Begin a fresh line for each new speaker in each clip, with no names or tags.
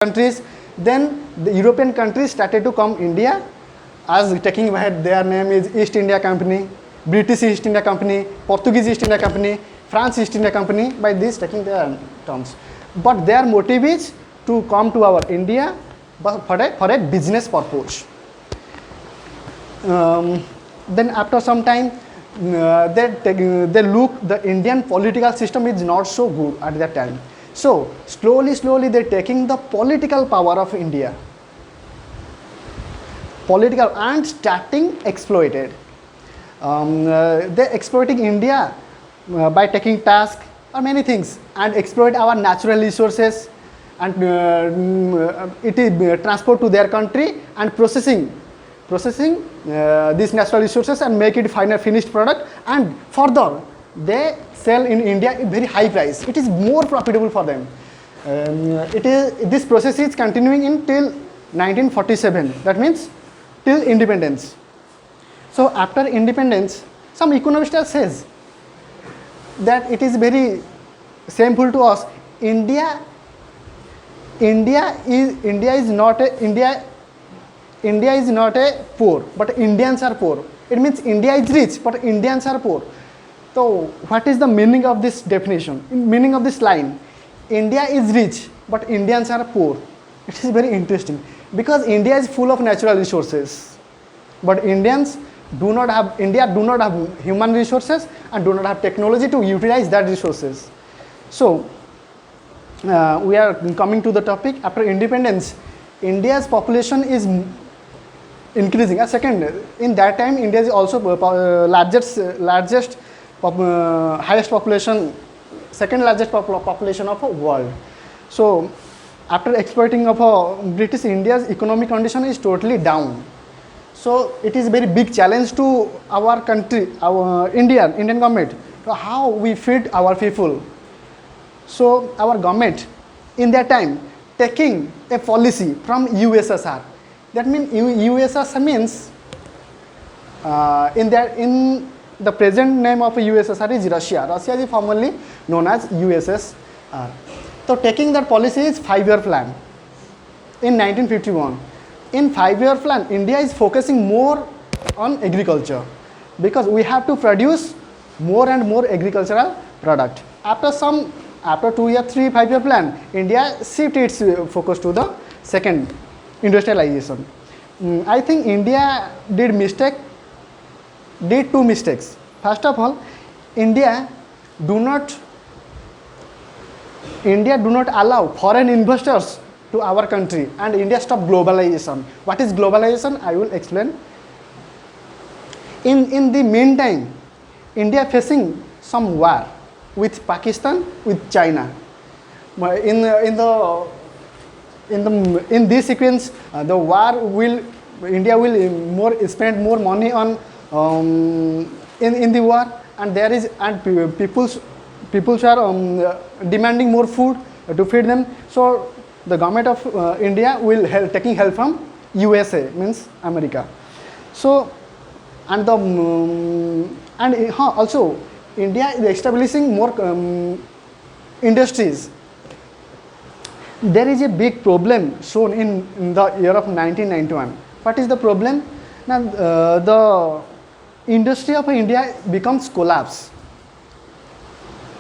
countries. Then the European countries started to come India, as taking their name is East India Company, British East India Company, Portuguese East India Company, France East India Company, by this taking their terms. But their motive is to come to our India for a business purpose. Then after some time, they look the Indian political system is not so good at that time. So slowly they're taking the political power of India, political, and starting exploited. They're exploiting India by taking task or many things, and exploit our natural resources, and it is transport to their country and processing these natural resources and make it final finished product, and further they sell in India at very high price. It is more profitable for them. This process is continuing until 1947. That means till independence. So after independence, some economist says that it is very shameful to us. India is not a poor, but Indians are poor. It means India is rich, but Indians are poor. So what is the meaning of this definition? Meaning of this line? India is rich, but Indians are poor. It is very interesting, because India is full of natural resources, but India do not have human resources and do not have technology to utilize that resources. So we are coming to the topic. After independence, India's population is increasing. Second, in that time, India is also highest population, second largest population of the world. So after exploiting of British, India's economic condition is totally down. So it is very big challenge to our country, our Indian government, to how we feed our people. So our government in that time taking a policy from USSR. That means USSR means in the present name of USSR is Russia. Russia is formerly known as USSR. So taking that policy is 5-year plan in 1951. In 5-year plan, India is focusing more on agriculture, because we have to produce more and more agricultural product. After 2 year, 5-year plan, India shifted its focus to the second, industrialization. I think India did two mistakes. First of all, India do not allow foreign investors to our country, and India stop globalization. What is globalization? I will explain. In the meantime, India facing some war with Pakistan, with China. In this sequence, India will spend more money on in the war, and people are demanding more food to feed them. So the government of India will taking help from USA, means America. So also India is establishing more industries. There is a big problem shown in the year of 1991. What is the problem? Now the industry of India becomes collapse,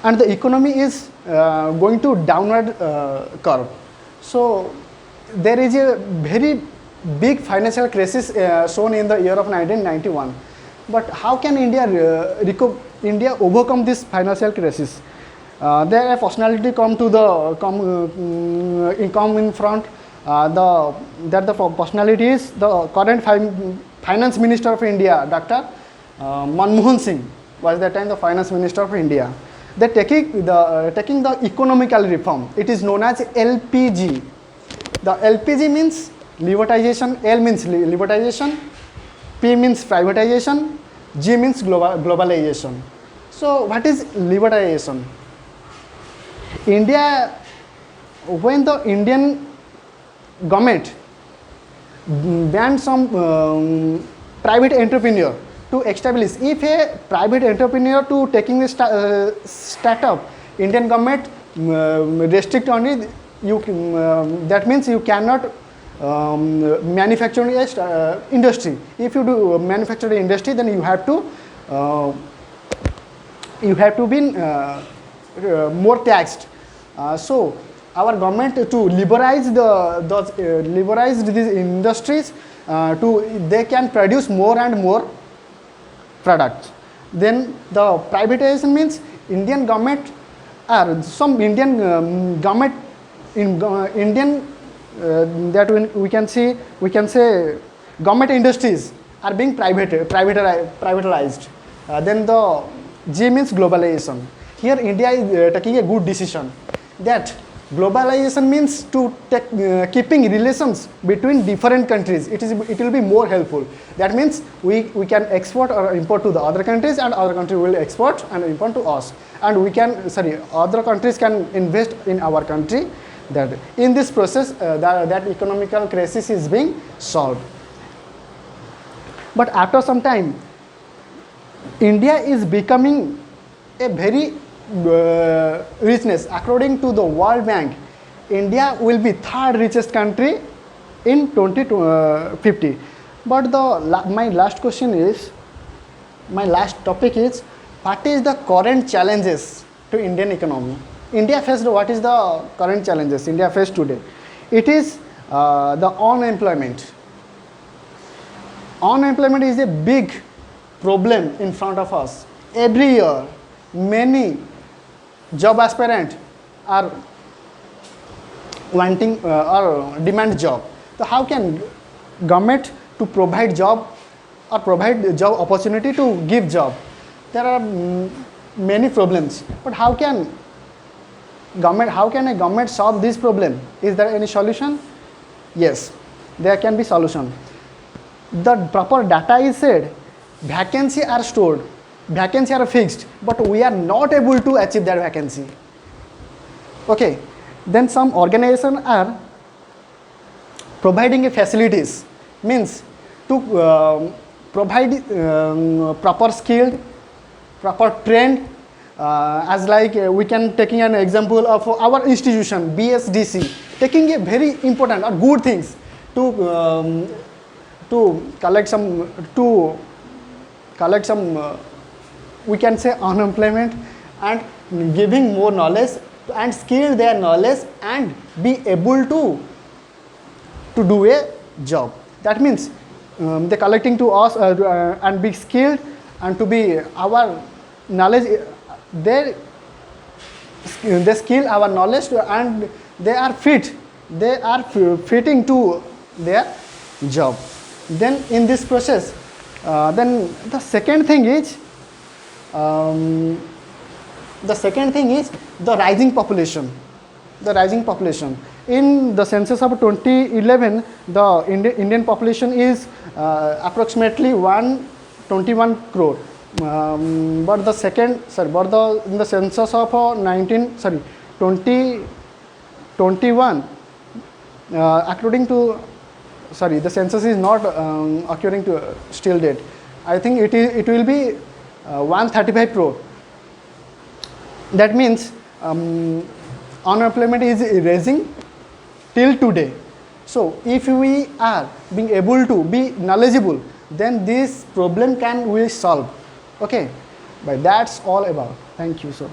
and the economy is going to downward curve. So there is a very big financial crisis shown in the year of 1991. But how can India overcome this financial crisis? There a personality come in front. The personality is the current finance minister of India, Dr. Manmohan Singh was that time the finance minister of India. They taking the economical reform. It is known as LPG. The LPG means liberalization. L means liberalization. P means privatization. G means globalization. So what is liberalization? When the Indian government banned some private entrepreneur to establish, if a private entrepreneur to taking the startup, Indian government restrict only you can, that means you cannot manufacturing industry. If you do manufacturing industry, then you have to be more taxed. So our government to liberalize liberalize these industries, they can produce more and more products. Then the privatization means Indian government or some Indian government in Indian that we can say government industries are being privatized. Then the G means globalization. Here India is taking a good decision that globalization means to take, keeping relations between different countries. It will be more helpful. That means we can export or import to the other countries, and other country will export and import to us, and we can other countries can invest in our country. That in this process that economical crisis is being solved. But after some time, India is becoming a very richness. According to the World Bank, India will be third richest country in 2050. But my last topic is, what is the current challenges to Indian economy? India faced, what is the current challenges India faced today? It is the unemployment. Unemployment is a big problem in front of us. Every year, many job aspirants are wanting or demand job. So how can government to provide job or provide job opportunity to give job? There are many problems, but how can a government solve this problem? Is there any solution? Yes, there can be solution. The proper data is said, vacancy are stored, vacancy are fixed, but we are not able to achieve that vacancy. Okay, then some organizations are providing facilities, means to provide proper skilled, proper trained, as like we can taking an example of our institution BSDC, taking a very important or good things to collect some we can say unemployment, and giving more knowledge and skill their knowledge and be able to do a job. That means they collecting to us and be skilled and to be our knowledge. They skill our knowledge and they are fitting to their job. Then in this process, then the second thing is the rising population. In the census of 2011, the Indian population is approximately 121 crore. But the in the census of 2021, according to the census is not occurring to still date. I think it will be 135 crore. That means unemployment is rising till today. So if we are being able to be knowledgeable, then this problem can we solve. Okay, but that's all about. Thank you, sir.